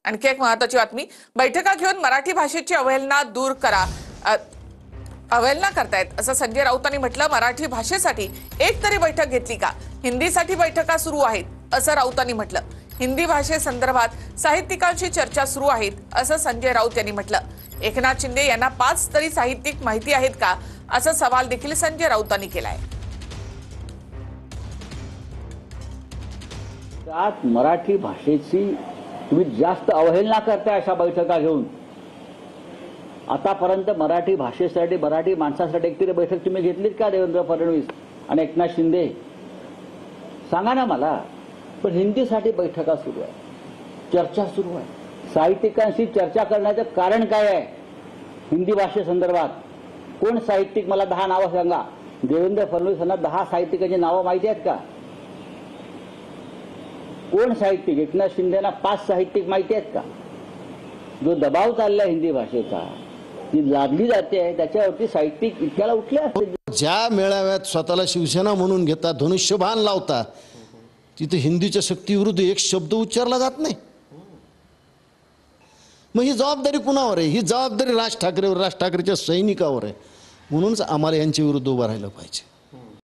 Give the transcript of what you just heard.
आणखी एक महत्त्वाची बातमी, बैठका घेऊन मराठी भाषेची अवहेलना दूर करा, अवहेलना करतायत असं संजय राऊतांनी म्हटलं। मराठी भाषेसाठी एक तरी बैठक घेतली का? हिंदीसाठी बैठका सुरू आहेत असं राऊतांनी म्हटलं। हिंदी भाषेसंदर्भात साहित्यिकांशी चर्चा सुरू आहेत असं संजय राऊत यांनी म्हटलं। एकनाथ शिंदे यांना 5 तरी साहित्यिक माहिती आहेत का, असा सवाल देखील संजय राऊतांनी केलाय। त्यात मराठी भाषेची तुम्ही जास्त अवहेलना करताय अशा बैठका घेऊन। आतापर्यंत मराठी भाषेसाठी, मराठी माणसासाठी एकतरी बैठक तुम्ही घेतलीत का? देवेंद्र फडणवीस आणि एकनाथ शिंदे, सांगा ना मला। पण हिंदीसाठी बैठका सुरू आहे, चर्चा सुरू आहे। साहित्यिकांशी चर्चा करण्याचं कारण काय आहे? हिंदी भाषेसंदर्भात कोण साहित्यिक, मला 10 नावं सांगा। देवेंद्र फडणवीस यांना 10 साहित्यिकांची नावं माहिती आहेत का? कोण साहित्यिक? एकनाथ शिंदेना 5 साहित्यिक माहिती आहेत का? जो दबाव चाललाय हिंदी भाषेचा, ती लादली जाते, त्याच्यावरती साहित्यिक इतक्याला उठले असते। ज्या मेळाव्यात स्वतःला शिवसेना म्हणून घेतात, धनुष्यबाण लावतात, तिथे हिंदीच्या सक्तीविरुद्ध एक शब्द उच्चारला जात नाही। मग ही जबाबदारी कुणावर आहे? ही जबाबदारी राज ठाकरेवर, राज ठाकरेच्या सैनिकावर आहे। म्हणूनच आम्हाला यांच्या विरुद्ध उभं राहिलं पाहिजे।